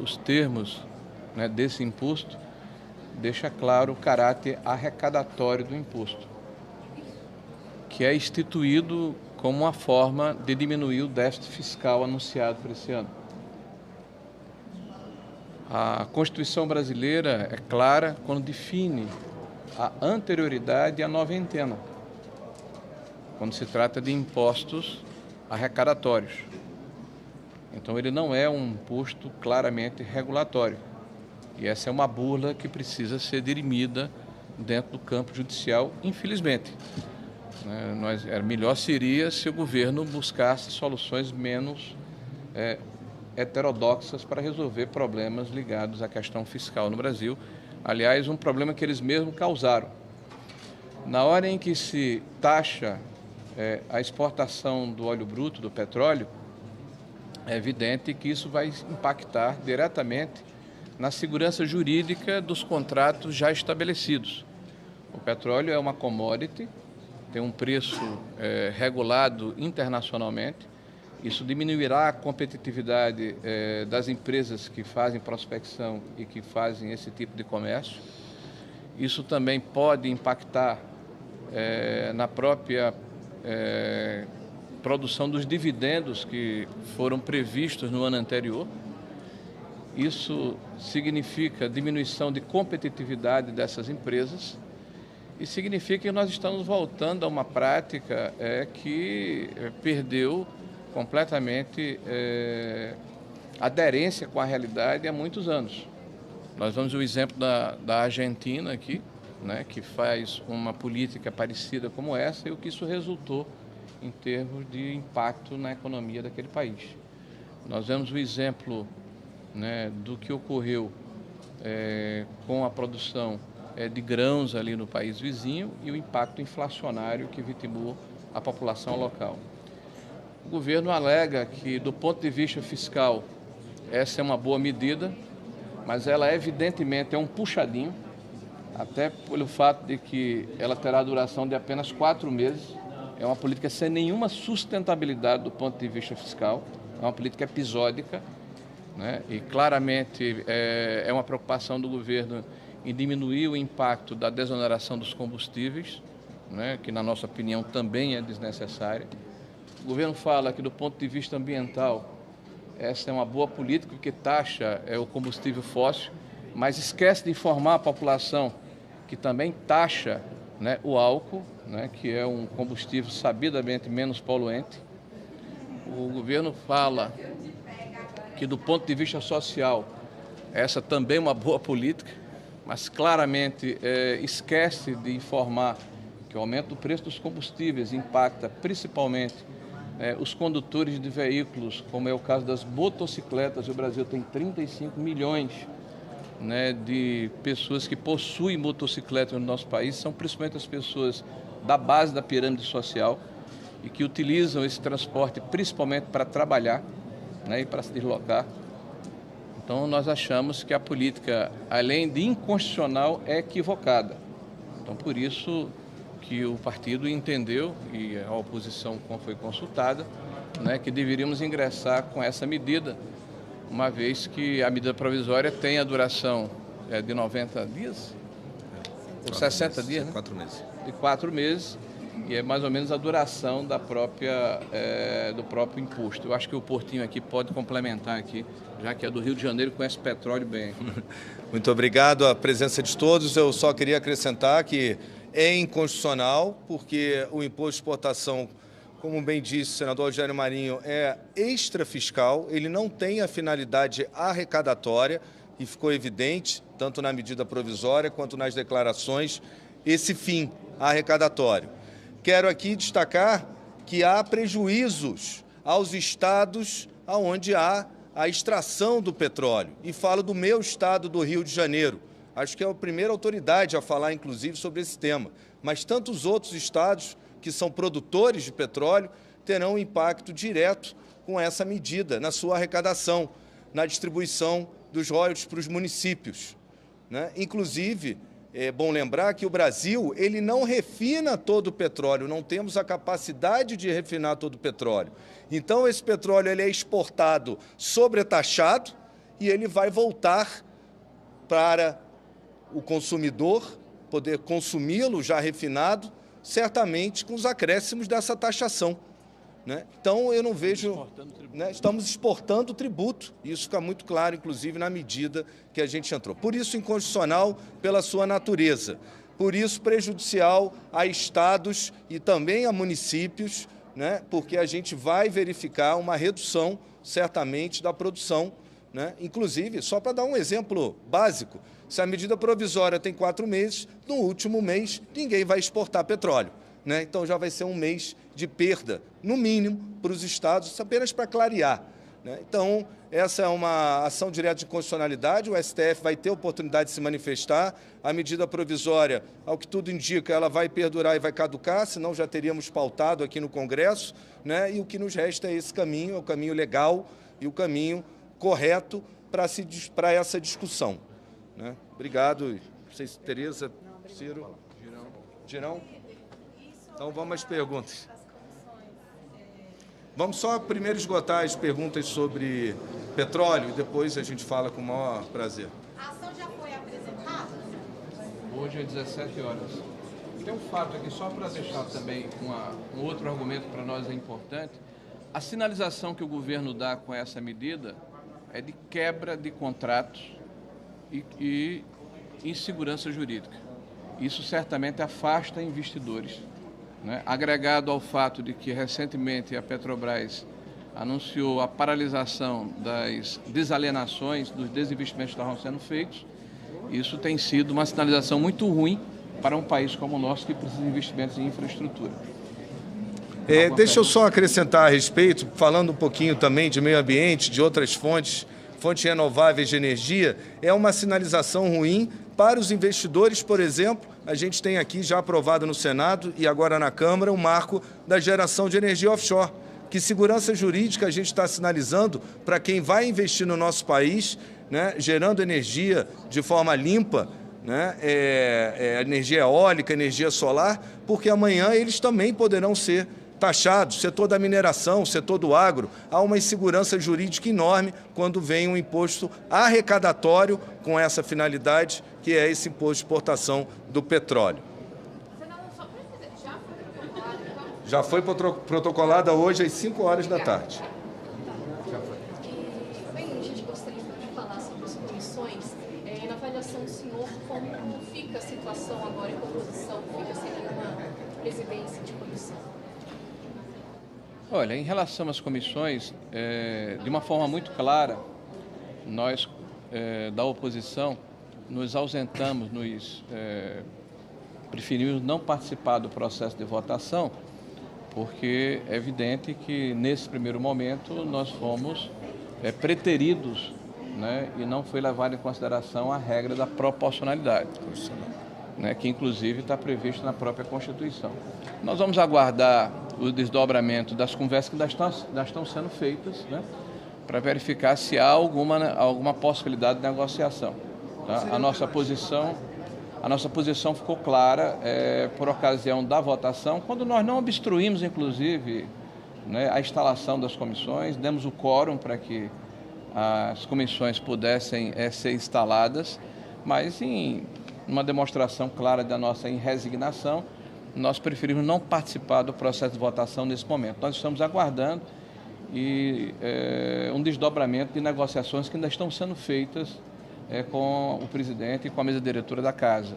os termos, né, desse imposto deixa claro o caráter arrecadatório do imposto, que é instituído como uma forma de diminuir o déficit fiscal anunciado para esse ano. A Constituição brasileira é clara quando define a anterioridade à noventena, quando se trata de impostos arrecadatórios. Então, ele não é um imposto claramente regulatório. E essa é uma burla que precisa ser dirimida dentro do campo judicial, infelizmente. Melhor seria se o governo buscasse soluções menos heterodoxas para resolver problemas ligados à questão fiscal no Brasil. Aliás, um problema que eles mesmos causaram. Na hora em que se taxa a exportação do óleo bruto, do petróleo, é evidente que isso vai impactar diretamente na segurança jurídica dos contratos já estabelecidos. O petróleo é uma commodity, tem um preço regulado internacionalmente. Isso diminuirá a competitividade das empresas que fazem prospecção e que fazem esse tipo de comércio. Isso também pode impactar na própria produção dos dividendos que foram previstos no ano anterior. Isso significa diminuição de competitividade dessas empresas e significa que nós estamos voltando a uma prática que perdeu completamente aderência com a realidade há muitos anos. Nós vamos o exemplo da Argentina aqui, né, que faz uma política parecida como essa e o que isso resultou em termos de impacto na economia daquele país. Nós vemos o exemplo, né, do que ocorreu com a produção de grãos ali no país vizinho e o impacto inflacionário que vitimou a população local. O governo alega que, do ponto de vista fiscal, essa é uma boa medida, mas ela evidentemente é um puxadinho, até pelo fato de que ela terá duração de apenas 4 meses. É uma política sem nenhuma sustentabilidade do ponto de vista fiscal, é uma política episódica, né? E claramente é uma preocupação do governo em diminuir o impacto da desoneração dos combustíveis, né? Que, na nossa opinião, também é desnecessária. O governo fala que, do ponto de vista ambiental, essa é uma boa política, porque taxa o combustível fóssil, mas esquece de informar a população que também taxa, né, o álcool, né, que é um combustível sabidamente menos poluente. O governo fala que, do ponto de vista social, essa também é uma boa política, mas claramente esquece de informar que o aumento do preço dos combustíveis impacta principalmente os condutores de veículos, como é o caso das motocicletas. O Brasil tem 35 milhões, né, de pessoas que possuem motocicletas no nosso país, são principalmente as pessoas da base da pirâmide social e que utilizam esse transporte principalmente para trabalhar, né, e para se deslocar. Então, nós achamos que a política, além de inconstitucional, é equivocada. Então, por isso que o partido entendeu, e a oposição foi consultada, né, que deveríamos ingressar com essa medida, uma vez que a medida provisória tem a duração de 90 dias, ou 60 dias, né? 4 meses. De 4 meses, e é mais ou menos a duração do próprio imposto. Eu acho que o Portinho aqui pode complementar aqui, já que é do Rio de Janeiro, conhece petróleo bem. Muito obrigado a presença de todos. Eu só queria acrescentar que é inconstitucional, porque o imposto de exportação, como bem disse o senador Rogério Marinho, é extrafiscal, ele não tem a finalidade arrecadatória e ficou evidente, tanto na medida provisória quanto nas declarações, esse fim arrecadatório. Quero aqui destacar que há prejuízos aos estados onde há a extração do petróleo. E falo do meu estado, do Rio de Janeiro. Acho que é a primeira autoridade a falar, inclusive, sobre esse tema. Mas tantos outros estados que são produtores de petróleo terão impacto direto com essa medida na sua arrecadação, na distribuição dos royalties para os municípios, né? Inclusive, é bom lembrar que o Brasil ele não refina todo o petróleo, não temos a capacidade de refinar todo o petróleo. Então, esse petróleo ele é exportado sobretaxado e ele vai voltar para o consumidor poder consumi-lo já refinado, certamente com os acréscimos dessa taxação, né? Então, eu não vejo... Né, estamos exportando tributo, e isso fica muito claro, inclusive, na medida que a gente entrou. Por isso, inconstitucional pela sua natureza. Por isso, prejudicial a estados e também a municípios, né, porque a gente vai verificar uma redução, certamente, da produção, né? Inclusive, só para dar um exemplo básico, se a medida provisória tem 4 meses, no último mês ninguém vai exportar petróleo, né? Então já vai ser um mês de perda, no mínimo, para os estados, apenas para clarear, né? Então, essa é uma ação direta de constitucionalidade, o STF vai ter oportunidade de se manifestar, a medida provisória, ao que tudo indica, ela vai perdurar e vai caducar, senão já teríamos pautado aqui no Congresso, né? E o que nos resta é esse caminho, é o caminho legal e o caminho correto para essa discussão, né? Obrigado. Não sei se Tereza, Ciro, Girão. Então vamos às perguntas. Vamos só primeiro esgotar as perguntas sobre petróleo e depois a gente fala com o maior prazer. A ação já foi apresentada? Hoje é 17 horas. Tem um fato aqui, só para deixar também um outro argumento para nós é importante. A sinalização que o governo dá com essa medida é de quebra de contratos e insegurança jurídica. Isso certamente afasta investidores, né? Agregado ao fato de que recentemente a Petrobras anunciou a paralisação das desalienações dos desinvestimentos que estavam sendo feitos, isso tem sido uma sinalização muito ruim para um país como o nosso que precisa de investimentos em infraestrutura. Deixa eu só acrescentar a respeito, falando um pouquinho também de meio ambiente, de outras fontes renováveis de energia, é uma sinalização ruim para os investidores. Por exemplo, a gente tem aqui já aprovado no Senado e agora na Câmara o marco da geração de energia offshore. Que segurança jurídica a gente está sinalizando para quem vai investir no nosso país, né, gerando energia de forma limpa, né, energia eólica, energia solar, porque amanhã eles também poderão ser taxados, setor da mineração, setor do agro. Há uma insegurança jurídica enorme quando vem um imposto arrecadatório com essa finalidade, que é esse imposto de exportação do petróleo. Já foi protocolada hoje às 5 horas da tarde. Bem, a gente gostaria de falar sobre as comissões. Na avaliação do senhor, como fica a situação agora em composição? Fica sem uma presidência de comissão? Olha, em relação às comissões, de uma forma muito clara, nós da oposição nos ausentamos, preferimos não participar do processo de votação, porque é evidente que nesse primeiro momento nós fomos preteridos, né, e não foi levado em consideração a regra da proporcionalidade, né, que inclusive está prevista na própria Constituição. Nós vamos aguardar o desdobramento das conversas que já estão sendo feitas, né, para verificar se há alguma possibilidade de negociação. Tá? A nossa posição ficou clara por ocasião da votação, quando nós não obstruímos, inclusive, né, a instalação das comissões, demos o quórum para que as comissões pudessem ser instaladas, mas em uma demonstração clara da nossa resignação, nós preferimos não participar do processo de votação nesse momento. Nós estamos aguardando um desdobramento de negociações que ainda estão sendo feitas com o presidente e com a mesa diretora da Casa.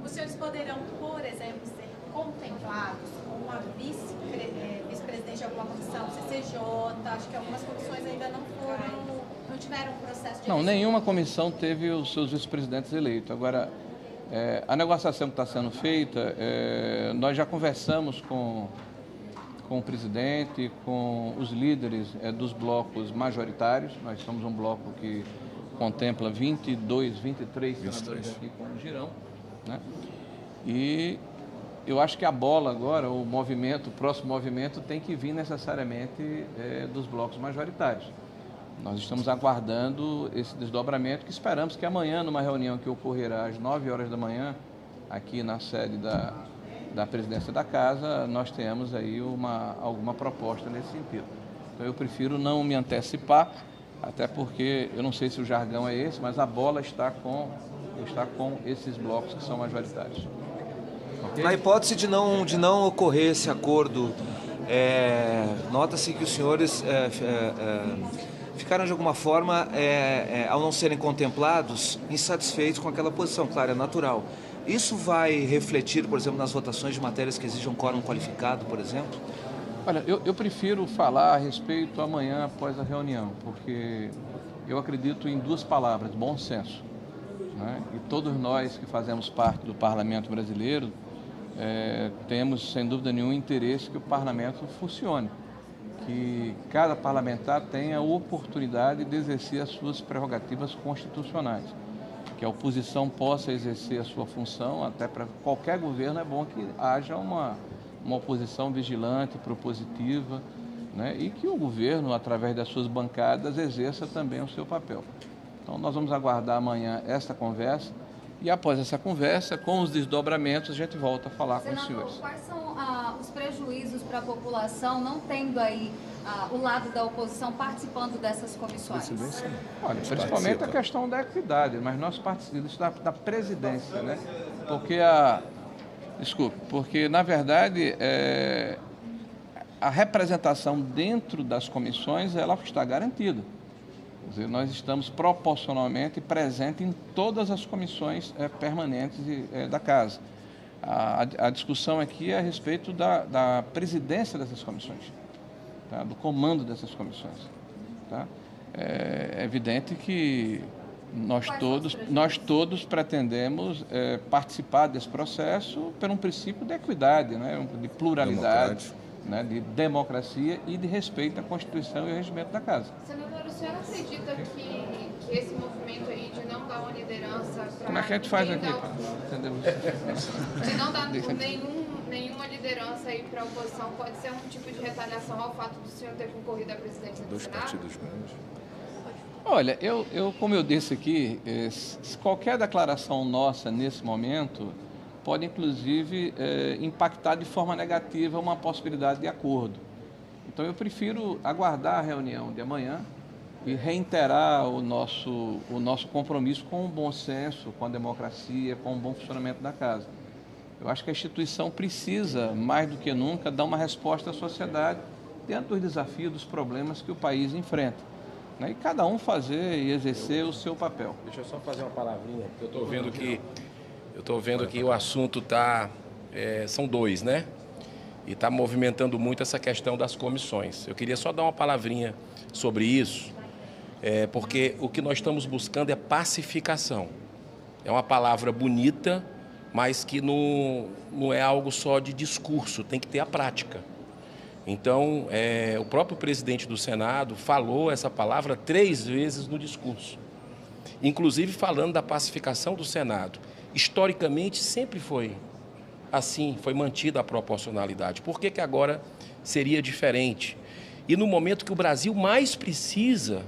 Os senhores poderão, por exemplo, ser contemplados como uma vice-presidente de alguma comissão, CCJ, acho que algumas comissões ainda não tiveram um processo de... Não, nenhuma comissão teve os seus vice-presidentes eleitos. Agora, a negociação que está sendo feita, nós já conversamos com o presidente, com os líderes dos blocos majoritários. Nós somos um bloco que contempla 23 senadores aqui com o Girão, né? E eu acho que a bola agora, o próximo movimento tem que vir necessariamente dos blocos majoritários. Nós estamos aguardando esse desdobramento, que esperamos que amanhã, numa reunião que ocorrerá às 9 horas da manhã, aqui na sede da presidência da Casa, nós tenhamos aí alguma proposta nesse sentido. Então eu prefiro não me antecipar, Até porque, eu não sei se o jargão é esse, mas a bola está com esses blocos que são majoritários. Okay? Na hipótese de não ocorrer esse acordo, nota-se que os senhores ficaram de alguma forma, ao não serem contemplados, insatisfeitos com aquela posição, claro, é natural. Isso vai refletir, por exemplo, nas votações de matérias que exijam quórum qualificado, por exemplo? Olha, eu prefiro falar a respeito amanhã após a reunião, porque eu acredito em duas palavras, bom senso. Né? E todos nós que fazemos parte do Parlamento brasileiro temos, sem dúvida nenhuma, interesse que o Parlamento funcione, que cada parlamentar tenha a oportunidade de exercer as suas prerrogativas constitucionais, que a oposição possa exercer a sua função. Até para qualquer governo é bom que haja uma oposição vigilante, propositiva, né? E que o governo, através das suas bancadas, exerça também o seu papel. Então, nós vamos aguardar amanhã essa conversa e, após essa conversa, com os desdobramentos, a gente volta a falar com os senhores. Quais são os prejuízos para a população não tendo aí o lado da oposição participando dessas comissões? Olha, principalmente a questão da equidade, mas nós participamos da presidência, né? Porque, na verdade, a representação dentro das comissões, ela está garantida. Quer dizer, nós estamos proporcionalmente presentes em todas as comissões permanentes da Casa. A discussão aqui é a respeito da presidência dessas comissões, tá? Do comando dessas comissões. Tá? É evidente que nós todos pretendemos participar desse processo por um princípio de equidade, né? De pluralidade, né? De democracia e de respeito à Constituição e ao regimento da Casa. Senador, o senhor acredita que esse movimento aí de não dar uma liderança para... Como é que a gente faz aqui? De não dar nenhuma liderança aí para a oposição pode ser um tipo de retaliação ao fato do senhor ter concorrido à presidência do Senado? Partidos grandes. Olha, como eu disse aqui, qualquer declaração nossa nesse momento pode, inclusive, impactar de forma negativa uma possibilidade de acordo. Então, eu prefiro aguardar a reunião de amanhã e reiterar o nosso compromisso com o bom senso, com a democracia, com o bom funcionamento da Casa. Eu acho que a instituição precisa, mais do que nunca, dar uma resposta à sociedade diante dos desafios, dos problemas que o país enfrenta. Né? E cada um fazer e exercer o seu papel. Deixa eu só fazer uma palavrinha, porque eu estou vendo que o assunto está... são dois, né? E está movimentando muito essa questão das comissões. Eu queria só dar uma palavrinha sobre isso, porque o que nós estamos buscando é pacificação. É uma palavra bonita, mas que não é algo só de discurso, tem que ter a prática. Então, o próprio presidente do Senado falou essa palavra 3 vezes no discurso, inclusive falando da pacificação do Senado. Historicamente, sempre foi assim, foi mantida a proporcionalidade. Por que agora seria diferente? E no momento que o Brasil mais precisa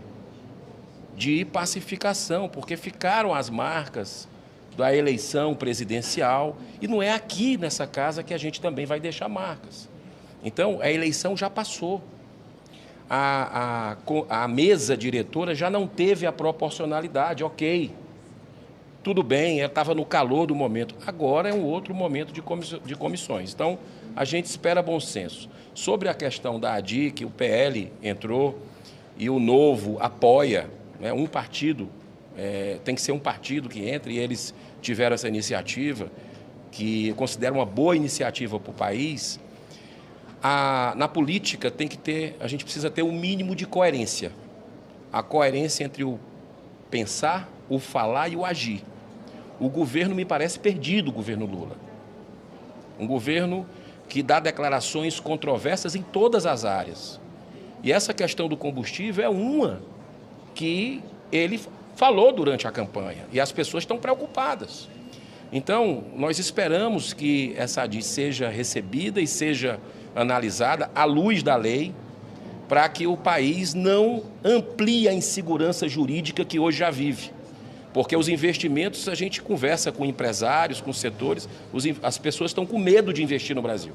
de pacificação, porque ficaram as marcas da eleição presidencial, e não é aqui nessa casa que a gente também vai deixar marcas. Então, a eleição já passou. A mesa diretora já não teve a proporcionalidade, ok. Tudo bem, ela estava no calor do momento. Agora é um outro momento de comissões. Então, a gente espera bom senso. Sobre a questão da ADIC, o PL entrou e o Novo apoia, né, um partido, tem que ser um partido que entre, e eles tiveram essa iniciativa, que eu considero uma boa iniciativa para o país. Na política a gente precisa ter um mínimo de coerência. A coerência entre o pensar, o falar e o agir. O governo me parece perdido, o governo Lula. Um governo que dá declarações controversas em todas as áreas. E essa questão do combustível é uma que ele falou durante a campanha. E as pessoas estão preocupadas. Então, nós esperamos que essa ADI seja recebida e seja analisada à luz da lei, para que o país não amplie a insegurança jurídica que hoje já vive. Porque os investimentos, a gente conversa com empresários, com setores, as pessoas estão com medo de investir no Brasil.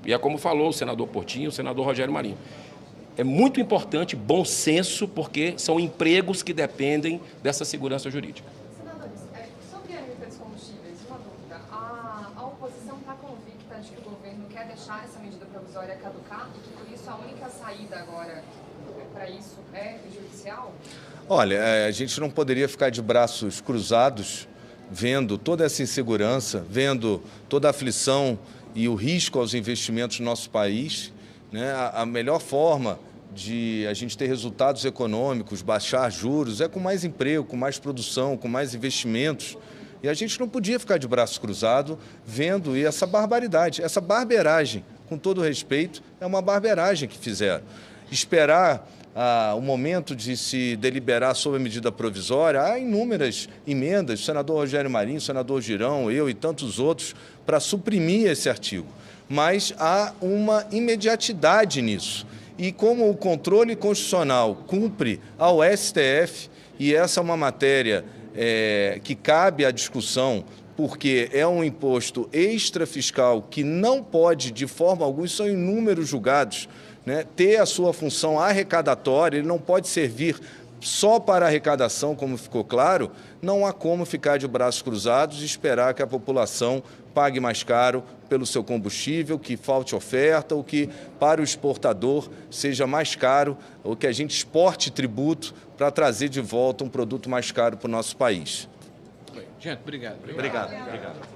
E é como falou o senador Portinho, o senador Rogério Marinho. é muito importante bom senso, porque são empregos que dependem dessa segurança jurídica. Senadores, sobre a MP dos combustíveis, uma dúvida. A oposição está convicta de que o governo quer deixar essa medida provisória caducar e que, por isso, a única saída agora para isso é judicial? Olha, a gente não poderia ficar de braços cruzados vendo toda essa insegurança, vendo toda a aflição e o risco aos investimentos no nosso país, né? A melhor forma de a gente ter resultados econômicos, baixar juros, é com mais emprego, com mais produção, com mais investimentos. E a gente não podia ficar de braço cruzado vendo essa barbaridade, essa barberagem, com todo respeito, é uma barberagem que fizeram. Esperar o momento de se deliberar sobre a medida provisória, há inúmeras emendas, o senador Rogério Marinho, o senador Girão, eu e tantos outros, para suprimir esse artigo. Mas há uma imediatidade nisso. E como o controle constitucional cumpre ao STF, e essa é uma matéria que cabe à discussão, porque é um imposto extrafiscal que não pode, de forma alguma, são inúmeros julgados, né, ter a sua função arrecadatória, ele não pode servir só para arrecadação, como ficou claro, não há como ficar de braços cruzados e esperar que a população pague mais caro pelo seu combustível, que falte oferta, ou que para o exportador seja mais caro, ou que a gente exporte tributo para trazer de volta um produto mais caro para o nosso país. Gente, obrigado. Obrigado.